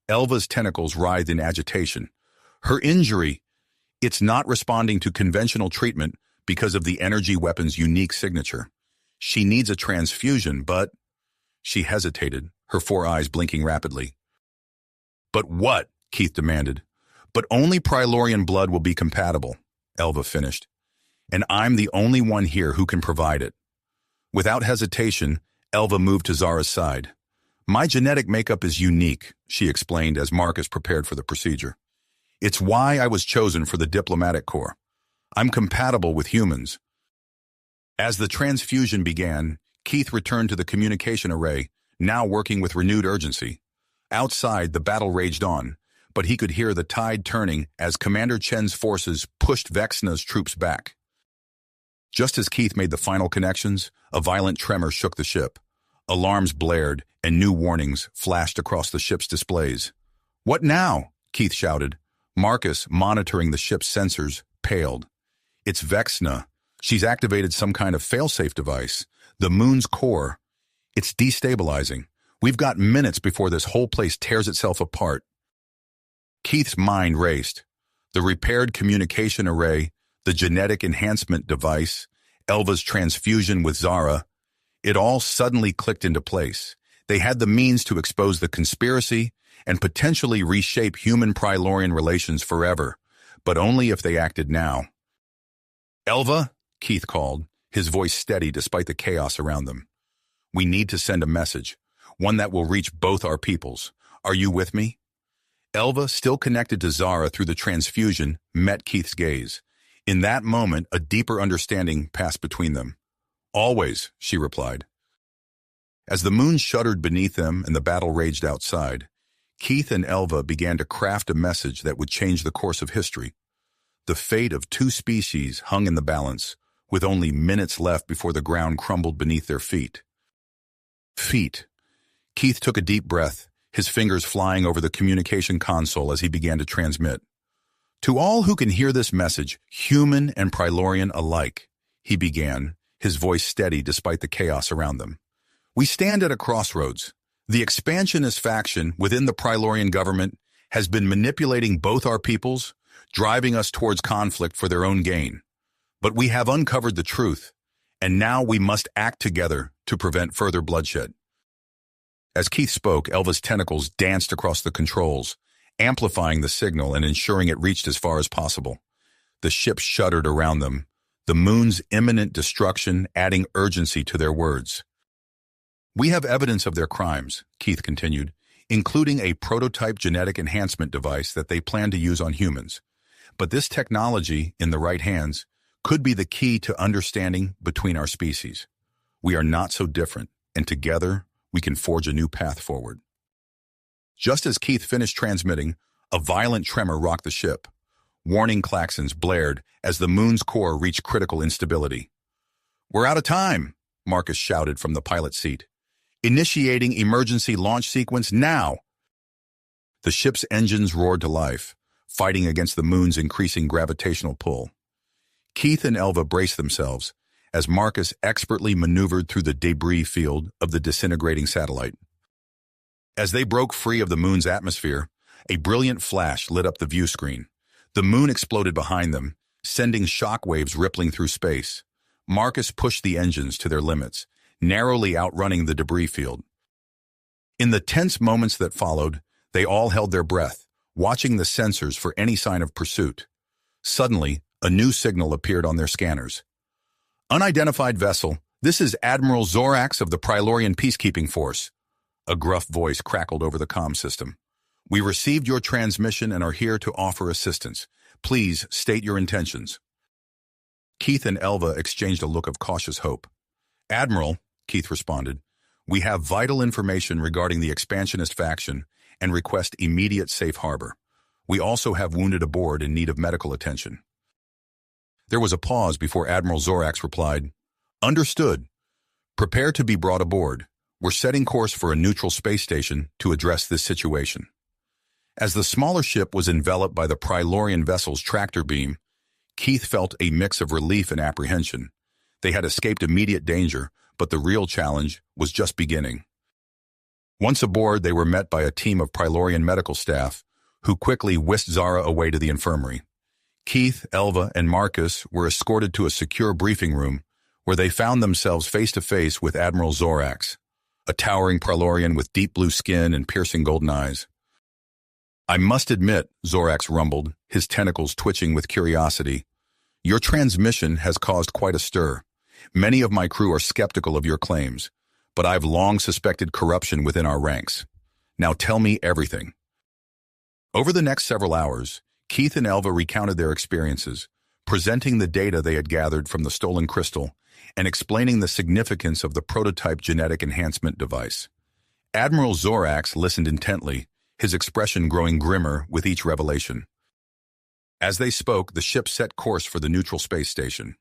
Elva's tentacles writhed in agitation. Her injury, it's not responding to conventional treatment because of the energy weapon's unique signature. She needs a transfusion, but... She hesitated, her 4 eyes blinking rapidly. "But what?" Keith demanded. "But only Prylorian blood will be compatible," Elva finished. "And I'm the only one here who can provide it." Without hesitation, Elva moved to Zara's side. "My genetic makeup is unique," she explained as Marcus prepared for the procedure. "It's why I was chosen for the diplomatic corps. I'm compatible with humans." As the transfusion began, Keith returned to the communication array, now working with renewed urgency. Outside, the battle raged on, but he could hear the tide turning as Commander Chen's forces pushed Vexna's troops back. Just as Keith made the final connections, a violent tremor shook the ship. Alarms blared, and new warnings flashed across the ship's displays. "What now?" Keith shouted. Marcus, monitoring the ship's sensors, paled. "It's Vexna. She's activated some kind of failsafe device. The moon's core. It's destabilizing. We've got minutes before this whole place tears itself apart." Keith's mind raced. The repaired communication array, the genetic enhancement device, Elva's transfusion with Zara, it all suddenly clicked into place. They had the means to expose the conspiracy and potentially reshape human-Prylorian relations forever, but only if they acted now. "Elva," Keith called, his voice steady despite the chaos around them. "We need to send a message, one that will reach both our peoples. Are you with me?" Elva, still connected to Zara through the transfusion, met Keith's gaze. In that moment, a deeper understanding passed between them. "Always," she replied. As the moon shuddered beneath them and the battle raged outside, Keith and Elva began to craft a message that would change the course of history. The fate of 2 species hung in the balance, with only minutes left before the ground crumbled beneath their feet. Keith took a deep breath, his fingers flying over the communication console as he began to transmit. "To all who can hear this message, human and Prylorian alike," he began, his voice steady despite the chaos around them. "We stand at a crossroads. The expansionist faction within the Prylorian government has been manipulating both our peoples, driving us towards conflict for their own gain. But we have uncovered the truth, and now we must act together to prevent further bloodshed." As Keith spoke, Elva's tentacles danced across the controls, amplifying the signal and ensuring it reached as far as possible. The ship shuddered around them, the moon's imminent destruction adding urgency to their words. "We have evidence of their crimes," Keith continued, "including a prototype genetic enhancement device that they plan to use on humans. But this technology, in the right hands, could be the key to understanding between our species. We are not so different, and together we can forge a new path forward." Just as Keith finished transmitting, a violent tremor rocked the ship. Warning klaxons blared as the moon's core reached critical instability. "We're out of time," Marcus shouted from the pilot's seat. "Initiating emergency launch sequence now." The ship's engines roared to life, fighting against the moon's increasing gravitational pull. Keith and Elva braced themselves as Marcus expertly maneuvered through the debris field of the disintegrating satellite. As they broke free of the moon's atmosphere, a brilliant flash lit up the view screen. The moon exploded behind them, sending shockwaves rippling through space. Marcus pushed the engines to their limits, narrowly outrunning the debris field. In the tense moments that followed, they all held their breath, watching the sensors for any sign of pursuit. Suddenly, a new signal appeared on their scanners. Unidentified vessel, this is Admiral Zorax of the Prilorian Peacekeeping Force. A gruff voice crackled over the comm system. We received your transmission and are here to offer assistance. Please state your intentions. Keith and Elva exchanged a look of cautious hope. Admiral, Keith responded, we have vital information regarding the expansionist faction and request immediate safe harbor. We also have wounded aboard in need of medical attention. There was a pause before Admiral Zorax replied, Understood. Prepare to be brought aboard. We're setting course for a neutral space station to address this situation. As the smaller ship was enveloped by the Prilorian vessel's tractor beam, Keith felt a mix of relief and apprehension. They had escaped immediate danger, but the real challenge was just beginning. Once aboard, they were met by a team of Prilorian medical staff, who quickly whisked Zara away to the infirmary. Keith, Elva, and Marcus were escorted to a secure briefing room, where they found themselves face-to-face with Admiral Zorax, a towering Prilorian with deep blue skin and piercing golden eyes. I must admit, Zorax rumbled, his tentacles twitching with curiosity, your transmission has caused quite a stir. Many of my crew are skeptical of your claims, but I've long suspected corruption within our ranks. Now tell me everything. Over the next several hours, Keith and Elva recounted their experiences, presenting the data they had gathered from the stolen crystal and explaining the significance of the prototype genetic enhancement device. Admiral Zorax listened intently, his expression growing grimmer with each revelation. As they spoke, the ship set course for the neutral space station.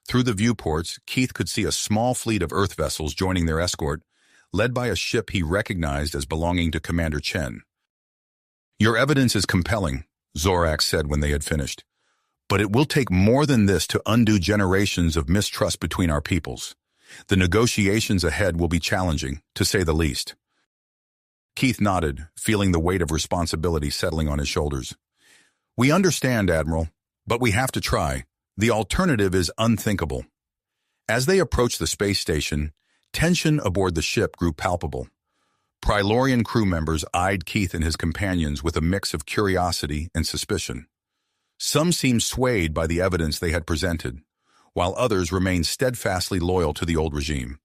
Through the viewports, Keith could see a small fleet of Earth vessels joining their escort, led by a ship he recognized as belonging to Commander Chen. Your evidence is compelling, Zorax said when they had finished. But it will take more than this to undo generations of mistrust between our peoples. The negotiations ahead will be challenging, to say the least. Keith nodded, feeling the weight of responsibility settling on his shoulders. We understand, Admiral, but we have to try. The alternative is unthinkable. As they approached the space station, tension aboard the ship grew palpable. Prilorian crew members eyed Keith and his companions with a mix of curiosity and suspicion. Some seemed swayed by the evidence they had presented, while others remained steadfastly loyal to the old regime.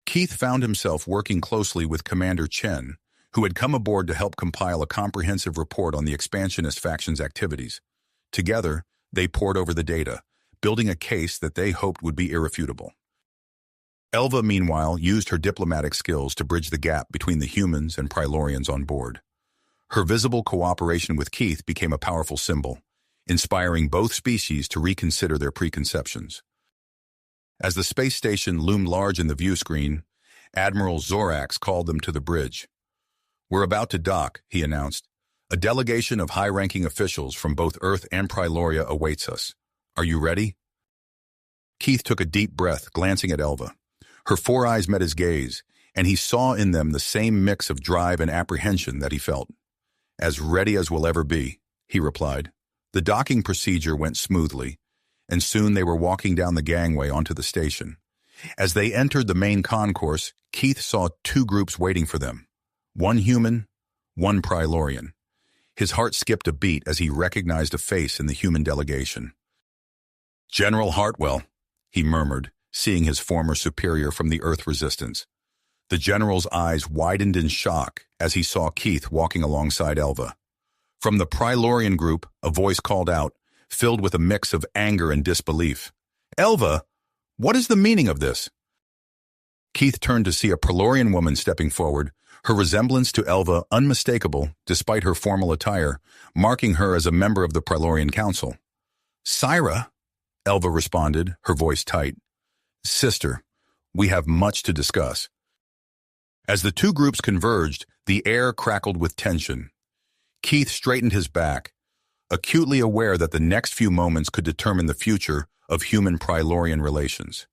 Keith found himself working closely with Commander Chen, who had come aboard to help compile a comprehensive report on the expansionist faction's activities. Together, they pored over the data, building a case that they hoped would be irrefutable. Elva, meanwhile, used her diplomatic skills to bridge the gap between the humans and Prilorians on board. Her visible cooperation with Keith became a powerful symbol, inspiring both species to reconsider their preconceptions. As the space station loomed large in the view screen, Admiral Zorax called them to the bridge. We're about to dock, he announced. A delegation of high-ranking officials from both Earth and Priloria awaits us. Are you ready? Keith took a deep breath, glancing at Elva. Her four eyes met his gaze, and he saw in them the same mix of drive and apprehension that he felt. As ready as we'll ever be, he replied. The docking procedure went smoothly, and soon they were walking down the gangway onto the station. As they entered the main concourse, Keith saw two groups waiting for them. One human, one Prilorian. His heart skipped a beat as he recognized a face in the human delegation. General Hartwell, he murmured, seeing his former superior from the Earth Resistance. The general's eyes widened in shock as he saw Keith walking alongside Elva. From the Prilorian group, a voice called out, filled with a mix of anger and disbelief. Elva, what is the meaning of this? Keith turned to see a Prilorian woman stepping forward, her resemblance to Elva unmistakable despite her formal attire, marking her as a member of the Prilorian Council. Syra, Elva responded, her voice tight. Sister, we have much to discuss. As the two groups converged, the air crackled with tension. Keith straightened his back, acutely aware that the next few moments could determine the future of human-Prilorian relations.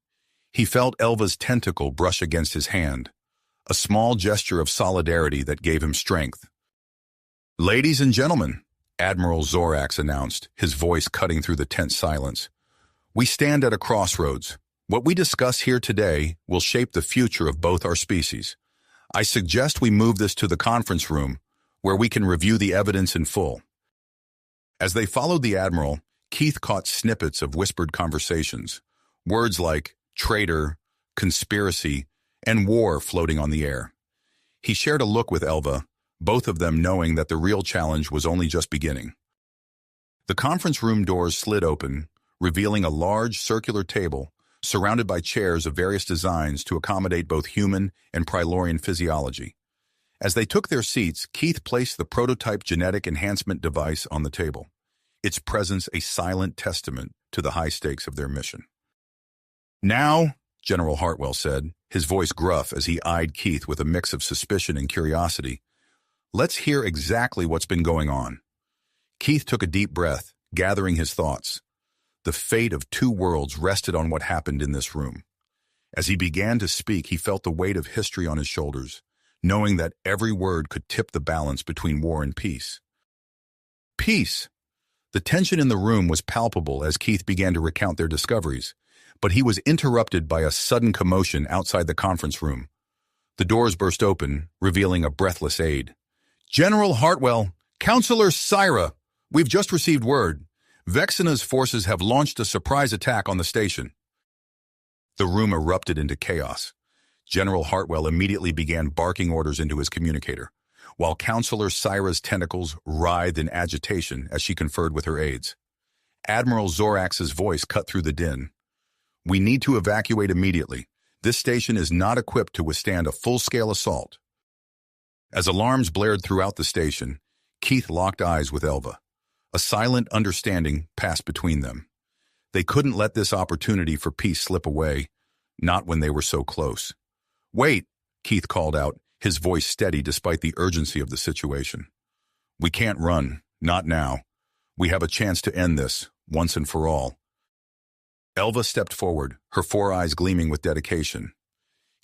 He felt Elva's tentacle brush against his hand, a small gesture of solidarity that gave him strength. "Ladies and gentlemen," Admiral Zorax announced, his voice cutting through the tense silence, "we stand at a crossroads. What we discuss here today will shape the future of both our species. I suggest we move this to the conference room, where we can review the evidence in full." As they followed the Admiral, Keith caught snippets of whispered conversations, words like traitor, conspiracy, and war floating on the air. He shared a look with Elva, both of them knowing that the real challenge was only just beginning. The conference room doors slid open, revealing a large circular table surrounded by chairs of various designs to accommodate both human and Prilorian physiology. As they took their seats, Keith placed the prototype genetic enhancement device on the table, its presence a silent testament to the high stakes of their mission. "Now," General Hartwell said, his voice gruff as he eyed Keith with a mix of suspicion and curiosity, "let's hear exactly what's been going on." Keith took a deep breath, gathering his thoughts. The fate of two worlds rested on what happened in this room. As he began to speak, he felt the weight of history on his shoulders, knowing that every word could tip the balance between war and peace. Peace! The tension in the room was palpable as Keith began to recount their discoveries, but he was interrupted by a sudden commotion outside the conference room. The doors burst open, revealing a breathless aide. "General Hartwell, Counselor Zara, we've just received word. Vexa's forces have launched a surprise attack on the station." The room erupted into chaos. General Hartwell immediately began barking orders into his communicator, while Counselor Zara's tentacles writhed in agitation as she conferred with her aides. Admiral Zorax's voice cut through the din. "We need to evacuate immediately. This station is not equipped to withstand a full-scale assault." As alarms blared throughout the station, Keith locked eyes with Elva. A silent understanding passed between them. They couldn't let this opportunity for peace slip away, not when they were so close. "Wait," Keith called out, his voice steady despite the urgency of the situation. "We can't run, not now. We have a chance to end this, once and for all." Elva stepped forward, her four eyes gleaming with dedication.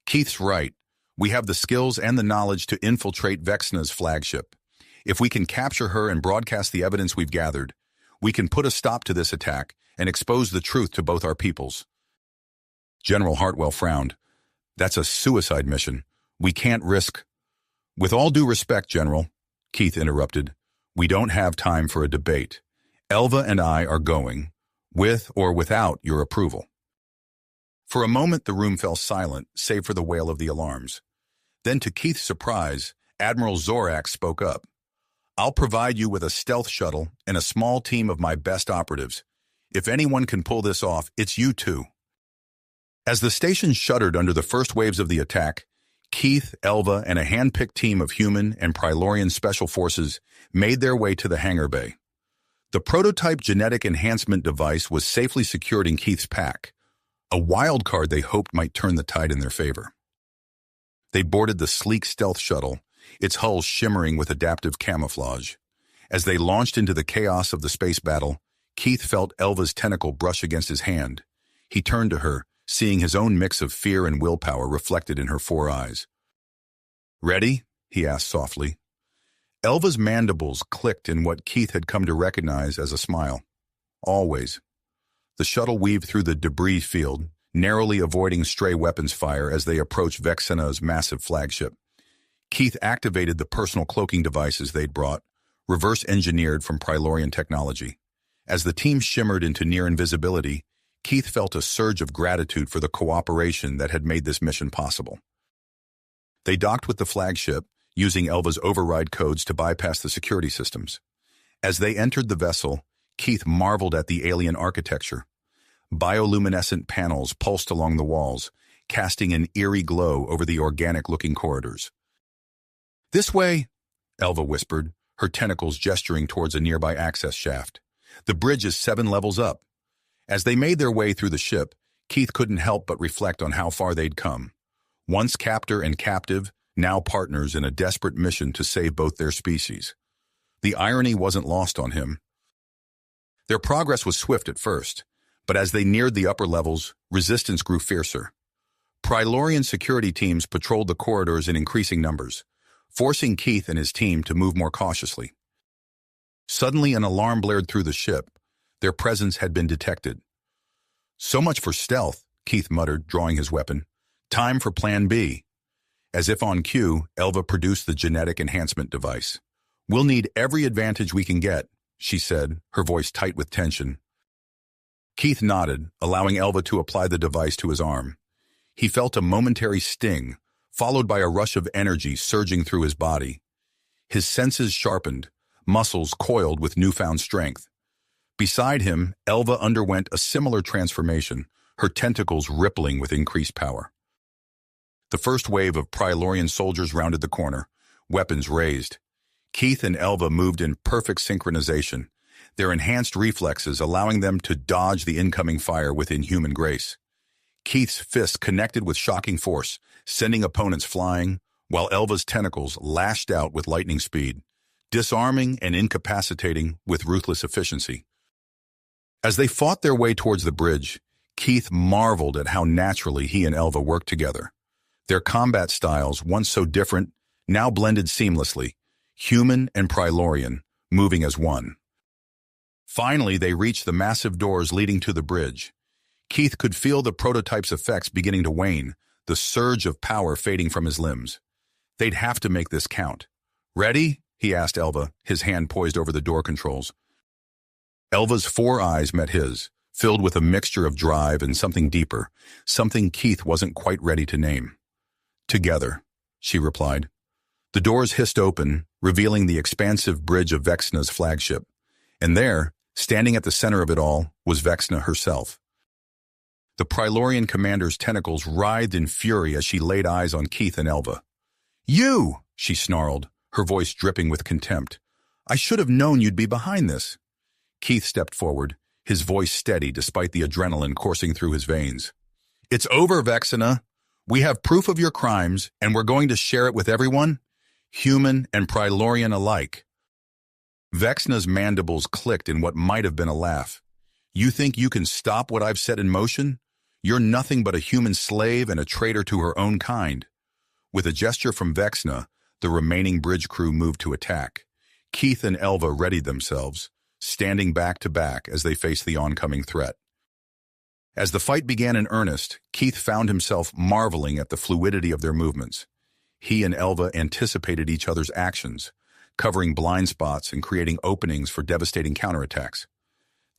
"Keith's right. We have the skills and the knowledge to infiltrate Vexa's flagship. If we can capture her and broadcast the evidence we've gathered, we can put a stop to this attack and expose the truth to both our peoples." General Hartwell frowned. "That's a suicide mission. We can't risk—" "With all due respect, General," Keith interrupted, "we don't have time for a debate. Elva and I are going, with or without your approval." For a moment, the room fell silent, save for the wail of the alarms. Then, to Keith's surprise, Admiral Zorax spoke up. "I'll provide you with a stealth shuttle and a small team of my best operatives. If anyone can pull this off, it's you two." As the station shuddered under the first waves of the attack, Keith, Elva, and a hand-picked team of human and Prilorian special forces made their way to the hangar bay. The prototype genetic enhancement device was safely secured in Keith's pack, a wild card they hoped might turn the tide in their favor. They boarded the sleek stealth shuttle, its hull shimmering with adaptive camouflage. As they launched into the chaos of the space battle, Keith felt Elva's tentacle brush against his hand. He turned to her, seeing his own mix of fear and willpower reflected in her four eyes. "Ready?" he asked softly. Elva's mandibles clicked in what Keith had come to recognize as a smile. Always. The shuttle weaved through the debris field, narrowly avoiding stray weapons fire as they approached Vexa's massive flagship. Keith activated the personal cloaking devices they'd brought, reverse-engineered from Prilorian technology. As the team shimmered into near invisibility, Keith felt a surge of gratitude for the cooperation that had made this mission possible. They docked with the flagship, using Elva's override codes to bypass the security systems. As they entered the vessel, Keith marveled at the alien architecture. Bioluminescent panels pulsed along the walls, casting an eerie glow over the organic-looking corridors. "This way," Elva whispered, her tentacles gesturing towards a nearby access shaft. "The bridge is 7 levels up." As they made their way through the ship, Keith couldn't help but reflect on how far they'd come. Once captor and captive, now partners in a desperate mission to save both their species. The irony wasn't lost on him. Their progress was swift at first, but as they neared the upper levels, resistance grew fiercer. Prilorian security teams patrolled the corridors in increasing numbers, forcing Keith and his team to move more cautiously. Suddenly, an alarm blared through the ship. Their presence had been detected. "So much for stealth," Keith muttered, drawing his weapon. "Time for Plan B." As if on cue, Elva produced the genetic enhancement device. "We'll need every advantage we can get," she said, her voice tight with tension. Keith nodded, allowing Elva to apply the device to his arm. He felt a momentary sting, followed by a rush of energy surging through his body. His senses sharpened, muscles coiled with newfound strength. Beside him, Elva underwent a similar transformation, her tentacles rippling with increased power. The first wave of Prilorian soldiers rounded the corner, weapons raised. Keith and Elva moved in perfect synchronization, their enhanced reflexes allowing them to dodge the incoming fire with inhuman grace. Keith's fist connected with shocking force, sending opponents flying, while Elva's tentacles lashed out with lightning speed, disarming and incapacitating with ruthless efficiency. As they fought their way towards the bridge, Keith marveled at how naturally he and Elva worked together. Their combat styles, once so different, now blended seamlessly, human and Prilorian, moving as one. Finally, they reached the massive doors leading to the bridge. Keith could feel the prototype's effects beginning to wane, the surge of power fading from his limbs. They'd have to make this count. "Ready?" he asked Elva, his hand poised over the door controls. Elva's 4 eyes met his, filled with a mixture of drive and something deeper, something Keith wasn't quite ready to name. "Together," she replied. The doors hissed open, revealing the expansive bridge of Vexna's flagship. And there, standing at the center of it all, was Vexna herself. The Prilorian commander's tentacles writhed in fury as she laid eyes on Keith and Elva. "You!" she snarled, her voice dripping with contempt. "I should have known you'd be behind this." Keith stepped forward, his voice steady despite the adrenaline coursing through his veins. "It's over, Vexna. We have proof of your crimes, and we're going to share it with everyone, human and Prilorian alike." Vexna's mandibles clicked in what might have been a laugh. "You think you can stop what I've set in motion? You're nothing but a human slave and a traitor to her own kind." With a gesture from Vexna, the remaining bridge crew moved to attack. Keith and Elva readied themselves, standing back to back as they faced the oncoming threat. As the fight began in earnest, Keith found himself marveling at the fluidity of their movements. He and Elva anticipated each other's actions, covering blind spots and creating openings for devastating counterattacks.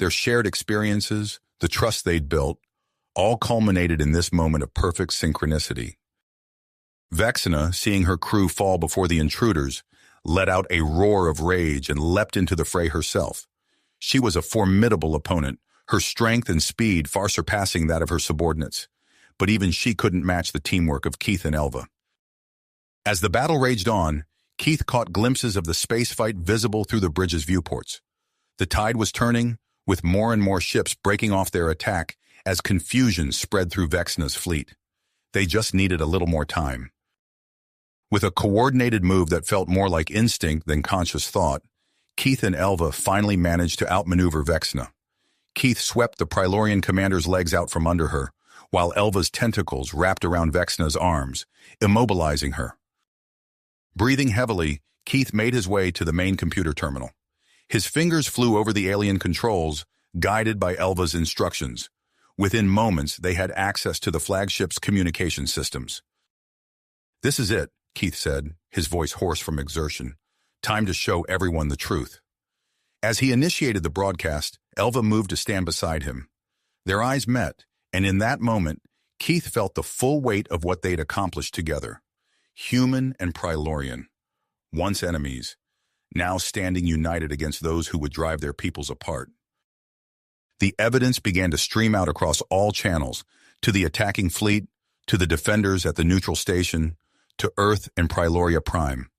Their shared experiences, the trust they'd built, all culminated in this moment of perfect synchronicity. Vexna, seeing her crew fall before the intruders, let out a roar of rage and leapt into the fray herself. She was a formidable opponent, her strength and speed far surpassing that of her subordinates, but even she couldn't match the teamwork of Keith and Elva. As the battle raged on, Keith caught glimpses of the space fight visible through the bridge's viewports. The tide was turning, with more and more ships breaking off their attack as confusion spread through Vexna's fleet. They just needed a little more time. With a coordinated move that felt more like instinct than conscious thought, Keith and Elva finally managed to outmaneuver Vexna. Keith swept the Prilorian commander's legs out from under her, while Elva's tentacles wrapped around Vexna's arms, immobilizing her. Breathing heavily, Keith made his way to the main computer terminal. His fingers flew over the alien controls, guided by Elva's instructions. Within moments, they had access to the flagship's communication systems. "This is it," Keith said, his voice hoarse from exertion. "Time to show everyone the truth." As he initiated the broadcast, Elva moved to stand beside him. Their eyes met, and in that moment, Keith felt the full weight of what they'd accomplished together. Human and Prilorian, once enemies, now standing united against those who would drive their peoples apart. The evidence began to stream out across all channels, to the attacking fleet, to the defenders at the neutral station, to Earth and Priloria Prime.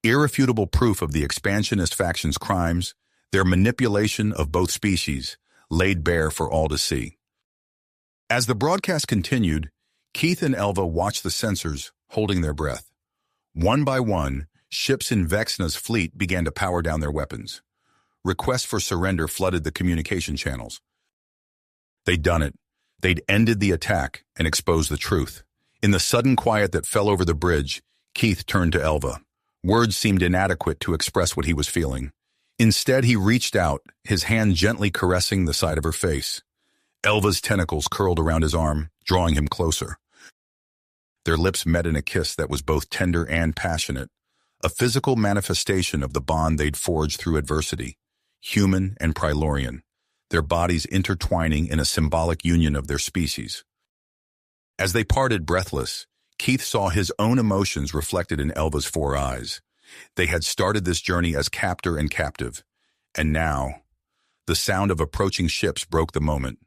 Irrefutable proof of the expansionist faction's crimes, their manipulation of both species, laid bare for all to see. As the broadcast continued, Keith and Elva watched the sensors, holding their breath. One by one, ships in Vexna's fleet began to power down their weapons. Requests for surrender flooded the communication channels. They'd done it. They'd ended the attack and exposed the truth. In the sudden quiet that fell over the bridge, Keith turned to Elva. Words seemed inadequate to express what he was feeling. Instead, he reached out, his hand gently caressing the side of her face. Elva's tentacles curled around his arm, drawing him closer. Their lips met in a kiss that was both tender and passionate, a physical manifestation of the bond they'd forged through adversity, human and Prilorian, their bodies intertwining in a symbolic union of their species. As they parted breathless, Keith saw his own emotions reflected in Elva's four eyes. They had started this journey as captor and captive, and now, the sound of approaching ships broke the moment.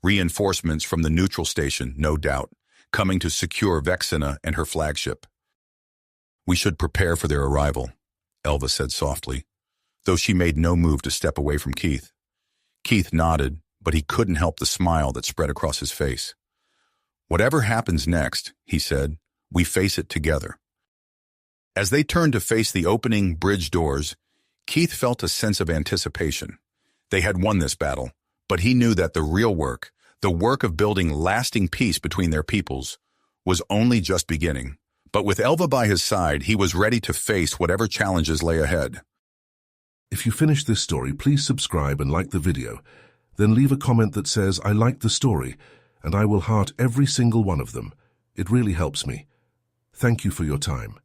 Reinforcements from the neutral station, no doubt, coming to secure Vexa and her flagship. "We should prepare for their arrival," Elva said softly, though she made no move to step away from Keith. Keith nodded, but he couldn't help the smile that spread across his face. "Whatever happens next," he said, "we face it together." As they turned to face the opening bridge doors, Keith felt a sense of anticipation. They had won this battle, but he knew that the real work, the work of building lasting peace between their peoples, was only just beginning. But with Elva by his side, he was ready to face whatever challenges lay ahead. If you finished this story, please subscribe and like the video. Then leave a comment that says, "I liked the story," and I will heart every single one of them. It really helps me. Thank you for your time.